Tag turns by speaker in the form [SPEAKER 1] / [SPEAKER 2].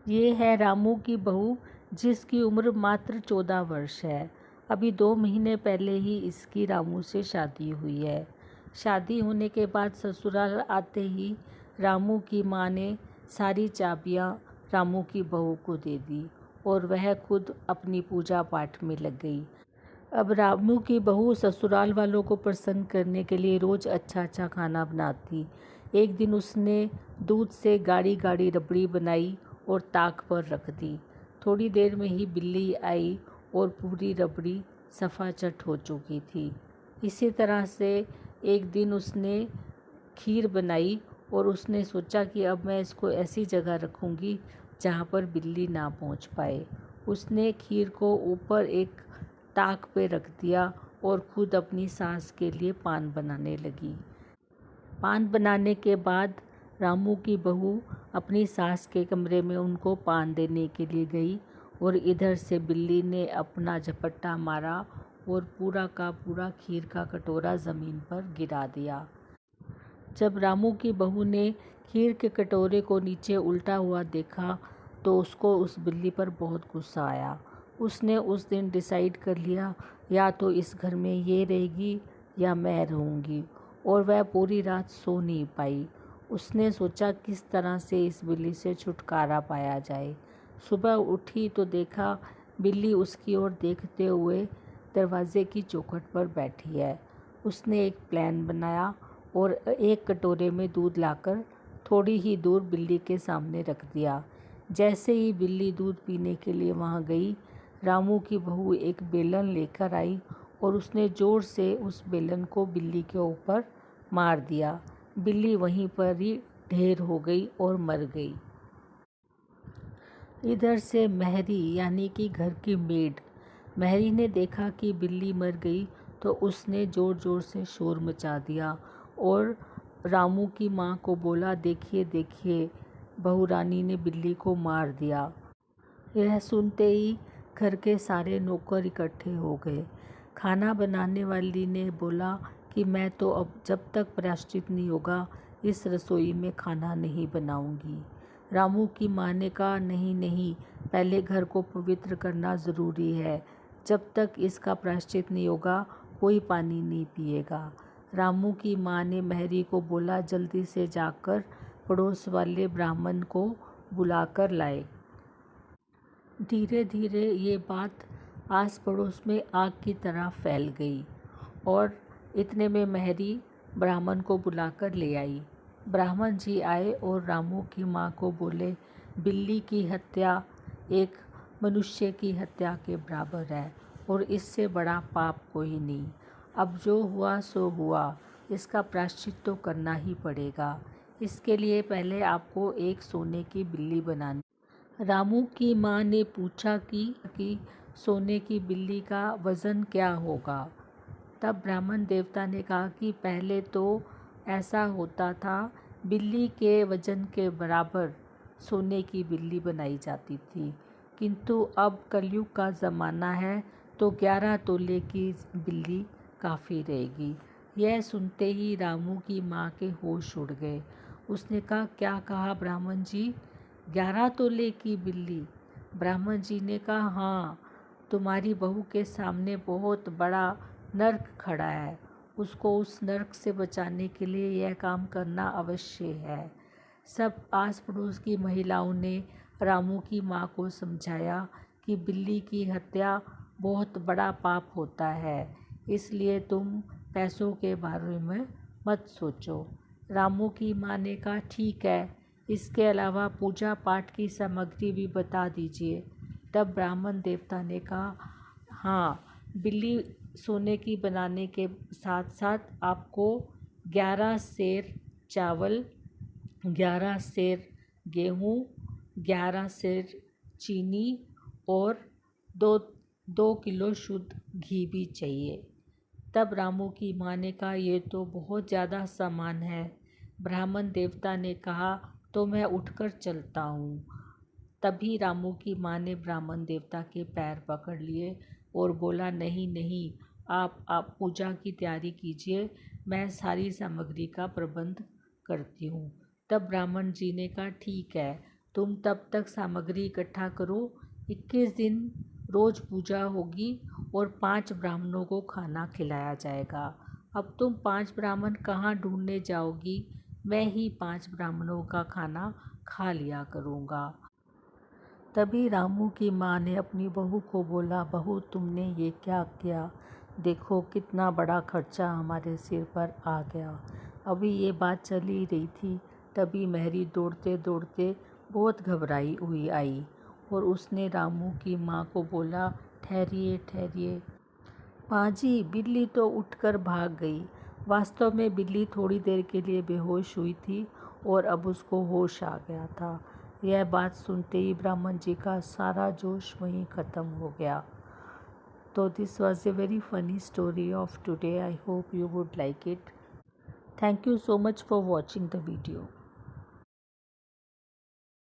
[SPEAKER 1] ये है रामू की बहू, जिसकी उम्र मात्र 14 वर्ष है। अभी 2 महीने पहले ही इसकी रामू से शादी हुई है। शादी होने के बाद ससुराल आते ही रामू की माँ ने सारी चाबियाँ रामू की बहू को दे दी और वह खुद अपनी पूजा पाठ में लग गई। अब रामू की बहू ससुराल वालों को प्रसन्न करने के लिए रोज़ अच्छा अच्छा खाना बनाती। एक दिन उसने दूध से गाढ़ी गाढ़ी रबड़ी बनाई और ताक पर रख दी। थोड़ी देर में ही बिल्ली आई और पूरी रबड़ी सफाचट हो चुकी थी। इसी तरह से एक दिन उसने खीर बनाई और उसने सोचा कि अब मैं इसको ऐसी जगह रखूँगी जहाँ पर बिल्ली ना पहुँच पाए। उसने खीर को ऊपर एक ताक पे रख दिया और खुद अपनी सास के लिए पान बनाने लगी। पान बनाने के बाद रामू की बहू अपनी सास के कमरे में उनको पान देने के लिए गई और इधर से बिल्ली ने अपना झपट्टा मारा और पूरा का पूरा खीर का कटोरा ज़मीन पर गिरा दिया। जब रामू की बहू ने खीर के कटोरे को नीचे उल्टा हुआ देखा तो उसको उस बिल्ली पर बहुत गुस्सा आया। उसने उस दिन डिसाइड कर लिया, या तो इस घर में ये रहेगी या मैं रहूँगी, और वह पूरी रात सो नहीं पाई। उसने सोचा किस तरह से इस बिल्ली से छुटकारा पाया जाए। सुबह उठी तो देखा बिल्ली उसकी ओर देखते हुए दरवाजे की चौखट पर बैठी है। उसने एक प्लान बनाया और एक कटोरे में दूध लाकर थोड़ी ही दूर बिल्ली के सामने रख दिया। जैसे ही बिल्ली दूध पीने के लिए वहाँ गई, रामू की बहू एक बेलन लेकर आई और उसने ज़ोर से उस बेलन को बिल्ली के ऊपर मार दिया। बिल्ली वहीं पर ही ढेर हो गई और मर गई। इधर से महरी यानी कि घर की मेड महरी ने देखा कि बिल्ली मर गई तो उसने ज़ोर ज़ोर से शोर मचा दिया और रामू की माँ को बोला, देखिए देखिए, बहू रानी ने बिल्ली को मार दिया। यह सुनते ही घर के सारे नौकर इकट्ठे हो गए। खाना बनाने वाली ने बोला कि मैं तो अब जब तक प्रायश्चित नहीं होगा इस रसोई में खाना नहीं बनाऊंगी। रामू की माँ ने कहा, नहीं नहीं, पहले घर को पवित्र करना ज़रूरी है। जब तक इसका प्रायश्चित नहीं होगा कोई पानी नहीं पिएगा। रामू की माँ ने महरी को बोला, जल्दी से जाकर पड़ोस वाले ब्राह्मण को बुलाकर लाए। धीरे धीरे ये बात आस पड़ोस में आग की तरह फैल गई और इतने में महरी ब्राह्मण को बुलाकर ले आई। ब्राह्मण जी आए और रामू की माँ को बोले, बिल्ली की हत्या एक मनुष्य की हत्या के बराबर है और इससे बड़ा पाप कोई नहीं। अब जो हुआ सो हुआ, इसका प्रायश्चित तो करना ही पड़ेगा। इसके लिए पहले आपको एक सोने की बिल्ली बनानी। रामू की माँ ने पूछा कि सोने की बिल्ली का वज़न क्या होगा। तब ब्राह्मण देवता ने कहा कि पहले तो ऐसा होता था, बिल्ली के वज़न के बराबर सोने की बिल्ली बनाई जाती थी, किंतु अब कलयुग का ज़माना है तो 11 तोले की बिल्ली काफ़ी रहेगी। यह सुनते ही रामू की माँ के होश उड़ गए। उसने कहा, क्या कहा ब्राह्मण जी, 11 तोले की बिल्ली? ब्राह्मण जी ने कहा, हाँ, तुम्हारी बहू के सामने बहुत बड़ा नर्क खड़ा है, उसको उस नर्क से बचाने के लिए यह काम करना अवश्य है। सब आस पड़ोस की महिलाओं ने रामू की माँ को समझाया कि बिल्ली की हत्या बहुत बड़ा पाप होता है, इसलिए तुम पैसों के बारे में मत सोचो। रामू की माँ ने कहा, ठीक है, इसके अलावा पूजा पाठ की सामग्री भी बता दीजिए। तब ब्राह्मण देवता ने कहा, हाँ, बिल्ली सोने की बनाने के साथ साथ आपको 11 सेर चावल, 11 सेर गेहूँ, 11 सेर चीनी और 2 किलो शुद्ध घी भी चाहिए। तब रामू की माँ ने कहा, ये तो बहुत ज़्यादा सामान है। ब्राह्मण देवता ने कहा, तो मैं उठकर चलता हूँ। तभी रामू की माँ ने ब्राह्मण देवता के पैर पकड़ लिए और बोला, नहीं नहीं, आप पूजा की तैयारी कीजिए, मैं सारी सामग्री का प्रबंध करती हूँ। तब ब्राह्मण जी ने कहा, ठीक है, तुम तब तक सामग्री इकट्ठा करो। 21 दिन रोज पूजा होगी और 5 ब्राह्मणों को खाना खिलाया जाएगा। अब तुम 5 ब्राह्मण कहाँ ढूंढने जाओगी? मैं ही 5 ब्राह्मणों का खाना खा लिया करूँगा। तभी रामू की माँ ने अपनी बहू को बोला, बहू तुमने ये क्या किया? देखो कितना बड़ा खर्चा हमारे सिर पर आ गया। अभी ये बात चल ही रही थी, तभी महरी दौड़ते दौड़ते बहुत घबराई हुई आई और उसने रामू की माँ को बोला, ठहरिए ठहरिए। माँ जी, बिल्ली तो उठकर भाग गई। वास्तव में बिल्ली थोड़ी देर के लिए बेहोश हुई थी और अब उसको होश आ गया था। यह बात सुनते ही ब्राह्मण जी का सारा जोश वहीं ख़त्म हो गया। तो this was a very funny story of today. I hope you would like it. Thank you so much for watching the video.